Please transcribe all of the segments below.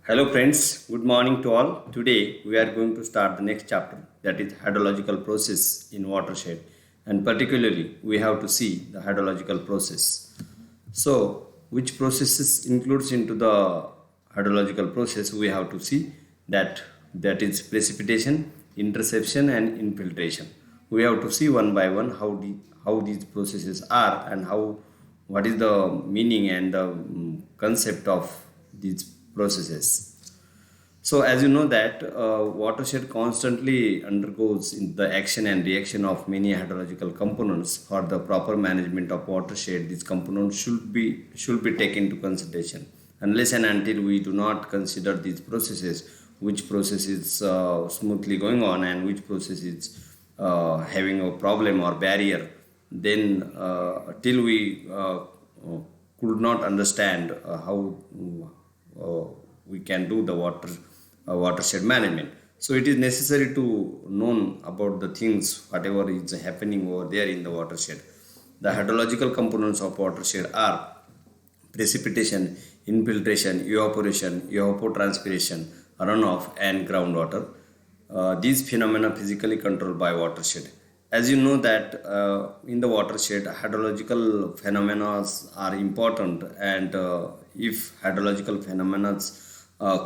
Hello friends, good morning to all. Today we are going to start the next chapter, that is hydrological process in watershed, and particularly we have to see the hydrological process. So which processes includes into the hydrological process, we have to see that is precipitation, interception and infiltration. We have to see one by one how these processes are and how what is the meaning and the concept of these processes. So, as you know that watershed constantly undergoes in the action and reaction of many hydrological components. For the proper management of watershed, these components should be taken into consideration. Unless and until we do not consider these processes, which process is smoothly going on and which process is having a problem or barrier, then till we could not understand how uh, we can do the watershed management. So it is necessary to know about the things whatever is happening over there in the watershed. The hydrological components of watershed are precipitation, infiltration, evaporation, evapotranspiration, runoff, and groundwater. These phenomena physically controlled by watershed. As you know that in the watershed, hydrological phenomena are important, and if hydrological phenomena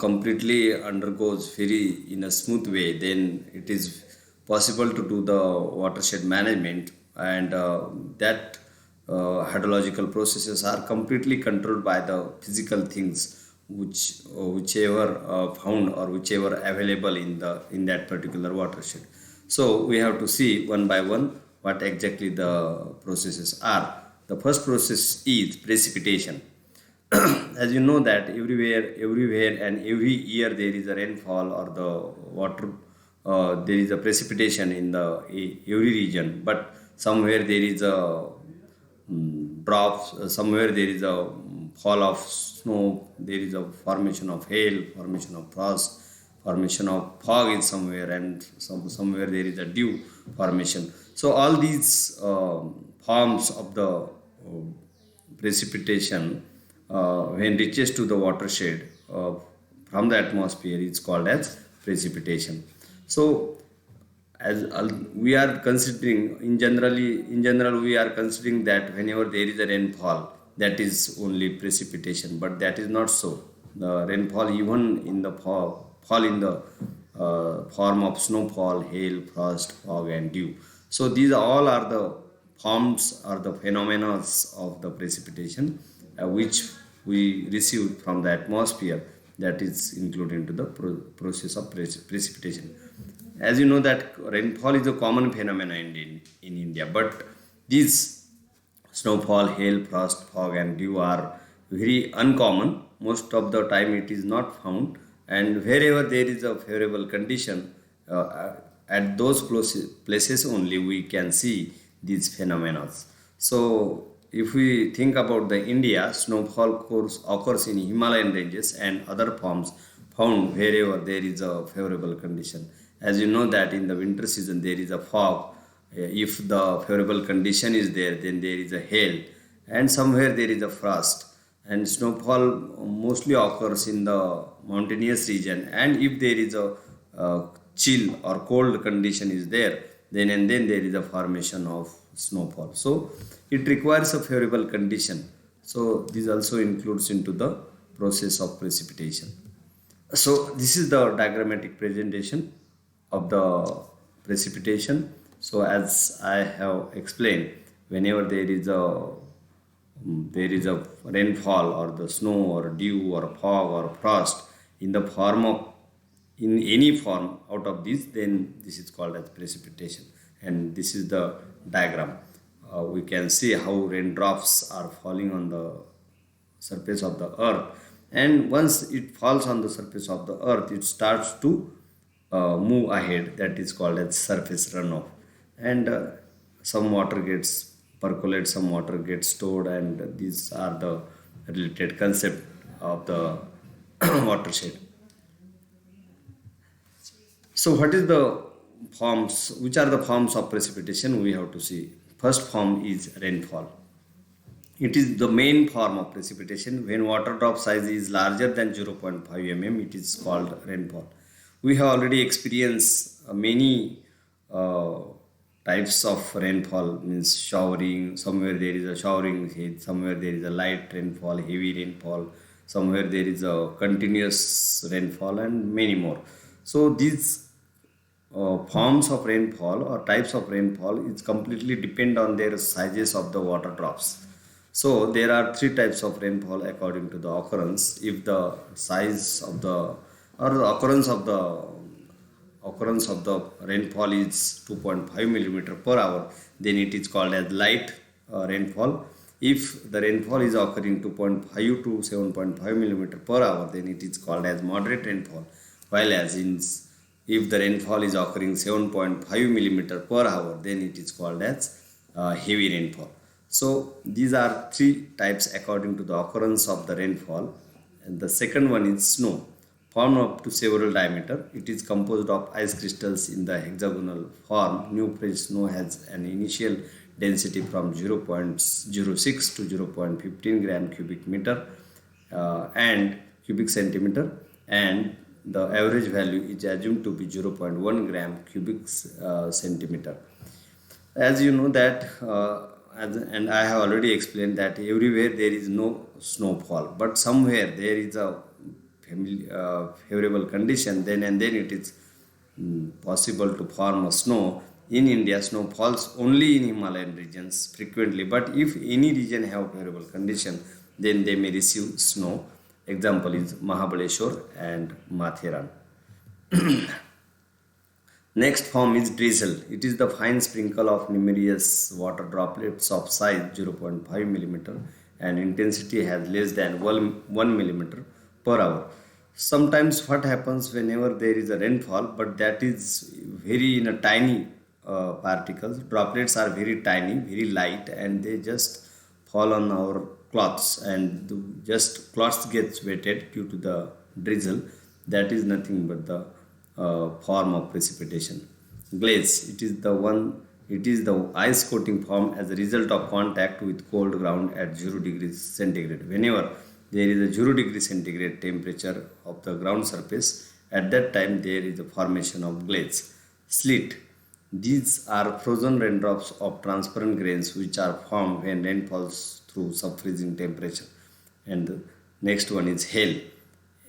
completely undergoes very in a smooth way, then it is possible to do the watershed management, and that hydrological processes are completely controlled by the physical things whichever found or whichever available in that particular watershed. So we have to see one by one what exactly the processes are. The first process is precipitation. As you know that everywhere and every year there is a rainfall or the water, there is a precipitation in the every region, but somewhere there is a drops, somewhere there is a fall of snow, there is a formation of hail, formation of frost, formation of fog is somewhere, and somewhere there is a dew formation. So all these forms of the precipitation, when reaches to the watershed from the atmosphere, is called as precipitation. So as we are considering in general we are considering that whenever there is a rainfall, that is only precipitation, but that is not so. The rainfall even in the fall in the form of snowfall, hail, frost, fog and dew. So these all are the forms or the phenomena of the precipitation which we received from the atmosphere, that is included into the process of precipitation. As you know that rainfall is a common phenomenon in India, but these snowfall, hail, frost, fog and dew are very uncommon. Most of the time it is not found, and wherever there is a favorable condition, at those places only we can see these phenomena. So if we think about the India, snowfall course occurs in Himalayan ranges and other forms found wherever there is a favorable condition. As you know that in the winter season there is a fog. If the favorable condition is there, then there is a hail, and somewhere there is a frost. And snowfall mostly occurs in the mountainous region. And if there is a chill or cold condition is there, then there is a formation of snowfall. So it requires a favorable condition. So this also includes into the process of precipitation. So this is the diagrammatic presentation of the precipitation. So as I have explained, whenever there is a rainfall or the snow or dew or fog or frost in the form of in any form out of this, then this is called as precipitation. And this is the diagram. We can see how raindrops are falling on the surface of the earth, and once it falls on the surface of the earth, it starts to move ahead, that is called as surface runoff. And some water gets percolate, some water gets stored, and these are the related concept of the watershed. So what is the which are the forms of precipitation we have to see? First form is rainfall. It is the main form of precipitation. When water drop size is larger than 0.5 mm, it is called rainfall. We have already experienced many uh, types of rainfall, means showering. Somewhere there is a showering head, somewhere there is a light rainfall, heavy rainfall, somewhere there is a continuous rainfall, and many more. So these forms of rainfall or types of rainfall is completely depend on their sizes of the water drops. So there are three types of rainfall according to the occurrence. If the size of the or the occurrence of the rainfall is 2.5 millimeter per hour, then it is called as light rainfall. If the rainfall is occurring 2.5 to 7.5 millimeter per hour, then it is called as moderate rainfall. While as in if the rainfall is occurring 7.5 millimeter per hour, then it is called as heavy rainfall. So these are three types according to the occurrence of the rainfall. And the second one is snow, formed up to several diameter. It is composed of ice crystals in the hexagonal form. New fresh snow has an initial density from 0.06 to 0.15 gram cubic meter and cubic centimeter, and the average value is assumed to be 0.1 gram cubic centimeter. As you know that and I have already explained that everywhere there is no snowfall, but somewhere there is a favorable condition, then and then it is possible to form a snow. In India, snow falls only in Himalayan regions frequently, but if any region have favorable condition, then they may receive snow. Example is Mahabaleshwar and Matheran. Next form is drizzle. It is the fine sprinkle of numerous water droplets of size 0.5 millimeter and intensity has less than 1 millimeter per hour. Sometimes what happens whenever there is a rainfall, but that is very in a tiny particles. Droplets are very tiny, very light, and they just fall on our cloths, and just cloths gets wetted due to the drizzle. That is nothing but the form of precipitation. Glaze. It is the ice coating formed as a result of contact with cold ground at 0 degrees centigrade. Whenever there is a 0 degree centigrade temperature of the ground surface, at that time there is a formation of glaze. Sleet. These are frozen raindrops of transparent grains which are formed when rain falls through sub-freezing temperature. And the next one is hail.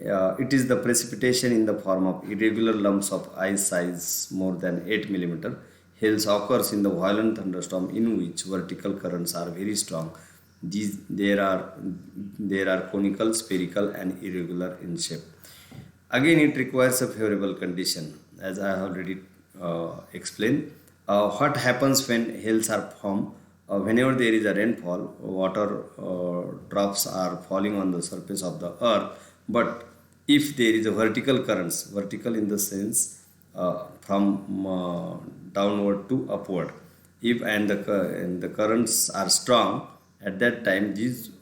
It is the precipitation in the form of irregular lumps of ice size more than 8 millimeter. Hail occurs in the violent thunderstorm in which vertical currents are very strong. There are conical, spherical, and irregular in shape. Again, it requires a favorable condition, as I have already explained. What happens when hails are formed? Whenever there is a rainfall, water drops are falling on the surface of the earth. But if there is a vertical currents, vertical in the sense from downward to upward, if and the currents are strong, at that time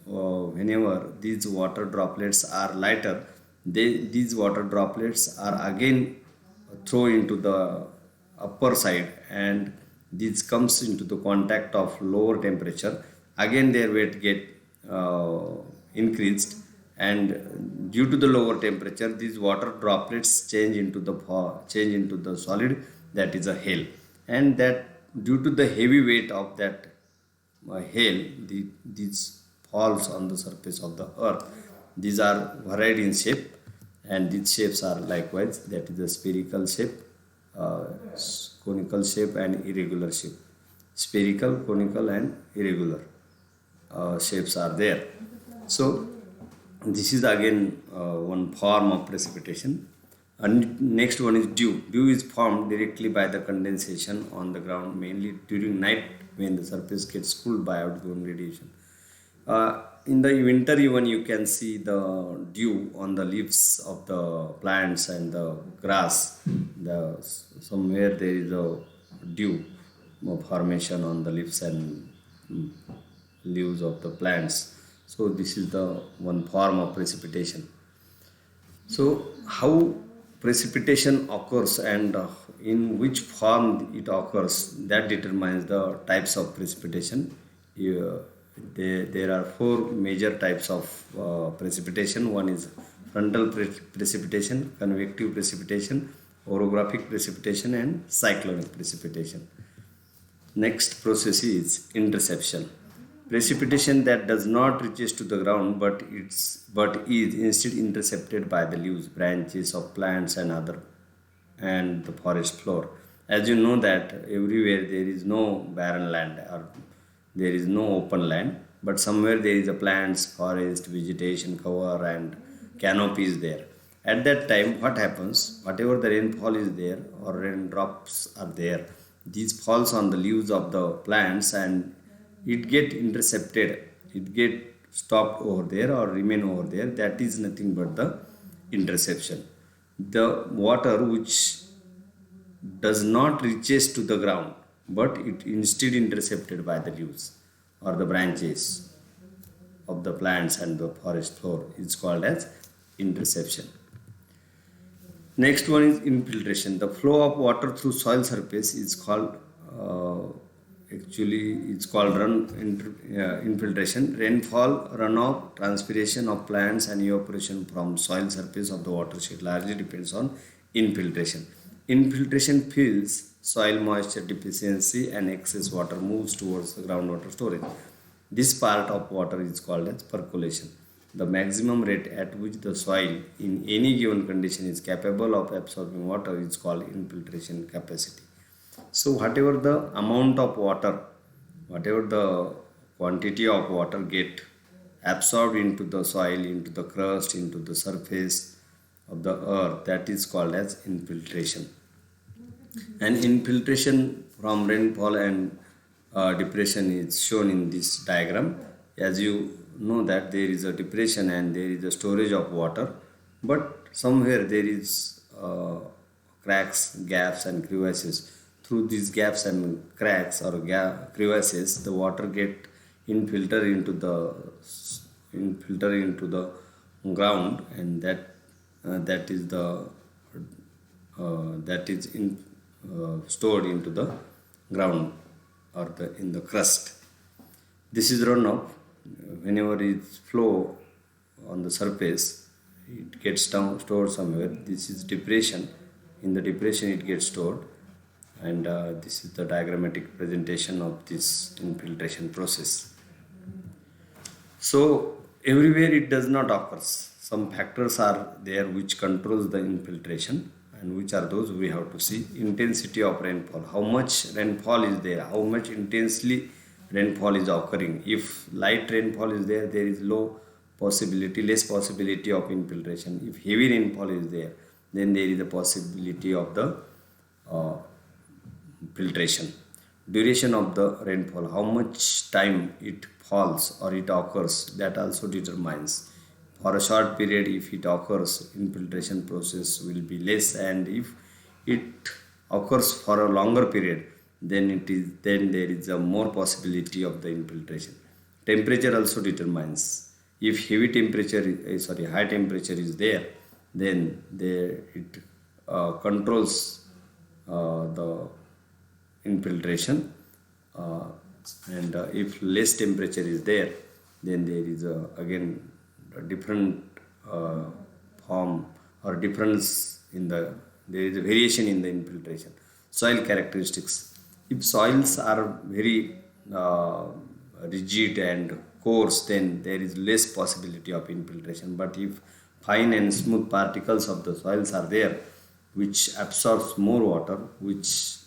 whenever these water droplets are lighter, these water droplets are again thrown into the upper side, and this comes into the contact of lower temperature. Again their weight get increased, and due to the lower temperature these water droplets change into the solid, that is a hail. And that due to the heavy weight of that hail, these falls on the surface of the earth. These are varied in shape, and these shapes are likewise, that is the spherical shape, uh, conical shape, and irregular shape. Spherical, conical, and irregular shapes are there. So this is again one form of precipitation. And next one is dew. Dew is formed directly by the condensation on the ground, mainly during night when the surface gets cooled by outgoing radiation. In the winter, even you can see the dew on the leaves of the plants and the grass. Somewhere there is a dew formation on the leaves and leaves of the plants. So this is the one form of precipitation. So how precipitation occurs and in which form it occurs, that determines the types of precipitation. There are four major types of precipitation. One is frontal precipitation, convective precipitation, orographic precipitation, and cyclonic precipitation. Next process is interception. Precipitation that does not reaches to the ground but is instead intercepted by the leaves, branches of plants and the forest floor. As you know that everywhere there is no barren land or there is no open land, but somewhere there is a plants, forest, vegetation cover and canopy is there. At that time, what happens? Whatever the rainfall is there or raindrops are there, these falls on the leaves of the plants and it get intercepted. It get stopped over there or remain over there. That is nothing but the interception. The water which does not reaches to the ground but it instead intercepted by the leaves or the branches of the plants and the forest floor is called as interception. Next one is infiltration. The flow of water through soil surface is called infiltration. Rainfall, runoff, transpiration of plants and evaporation from soil surface of the watershed largely depends on infiltration. Infiltration fills soil moisture deficiency and excess water moves towards the groundwater storage. This part of water is called as percolation. The maximum rate at which the soil in any given condition is capable of absorbing water is called infiltration capacity. So whatever the amount of water, whatever the quantity of water get absorbed into the soil, into the crust, into the surface of the earth, that is called as infiltration. And infiltration from rainfall and depression is shown in this diagram. As you know that there is a depression and there is a storage of water, but somewhere there is cracks, gaps and crevices. Through these gaps and cracks or crevices, the water get infilter into the ground, and that is the that is stored into the ground or in the crust. This is runoff. Whenever it flow on the surface, it gets down, stored somewhere. This is depression. In the depression, it gets stored, and this is the diagrammatic presentation of this infiltration process. So everywhere it does not occur. Some factors are there which controls the infiltration, and which are those we have to see. Intensity of rainfall. How much rainfall is there? How much intensely rainfall is occurring? If light rainfall is there, there is less possibility of infiltration. If heavy rainfall is there, then there is a possibility of the filtration. Duration of the rainfall, how much time it falls or it occurs, that also determines. For a short period, if it occurs, infiltration process will be less, and if it occurs for a longer period, then there is a more possibility of the infiltration. Temperature also determines. If high temperature is there, then it controls the infiltration, and if less temperature is there, then there is again a different form or difference in there is a variation in the infiltration. Soil characteristics. If soils are very rigid and coarse, then there is less possibility of infiltration. But if fine and smooth particles of the soils are there, which absorbs more water, which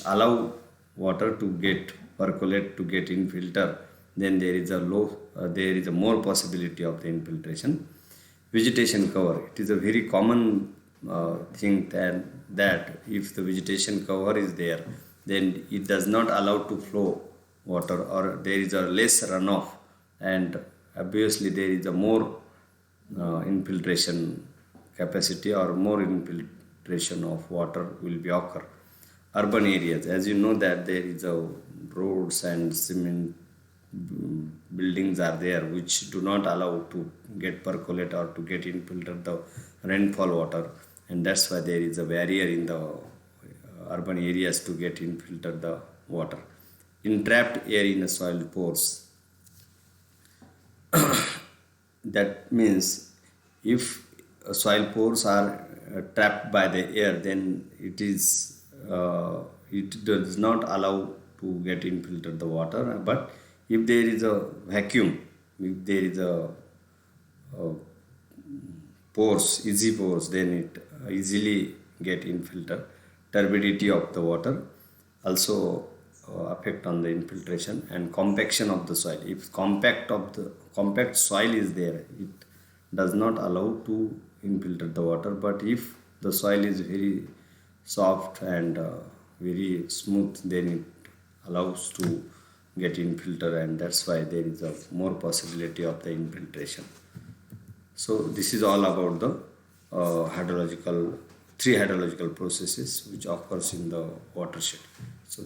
allow water to get percolate, to get infilter, then there is a more possibility of the infiltration. Vegetation cover. It is a very common thing that if the vegetation cover is there, then it does not allow to flow water, or there is a less runoff, and obviously there is a more infiltration capacity or more infiltration of water will be occur. Urban areas, as you know that there is a roads and cement buildings are there which do not allow to get percolate or to get infiltrate the rainfall water, and that's why there is a barrier in the urban areas to get infiltrate the water. entrapped air in a soil pores. That means if soil pores are trapped by the air, then it does not allow to get infiltrate the water. But if there is a vacuum, if there is a pores, easy pores, then it easily get infiltrate. Turbidity of the water also affect on the infiltration and compaction of the soil. If compact soil is there, it does not allow to infiltrate the water. But if the soil is very soft and very smooth, then it allows to get infiltrate, and that's why there is a more possibility of the infiltration. So this is all about the three hydrological processes which occurs in the watershed.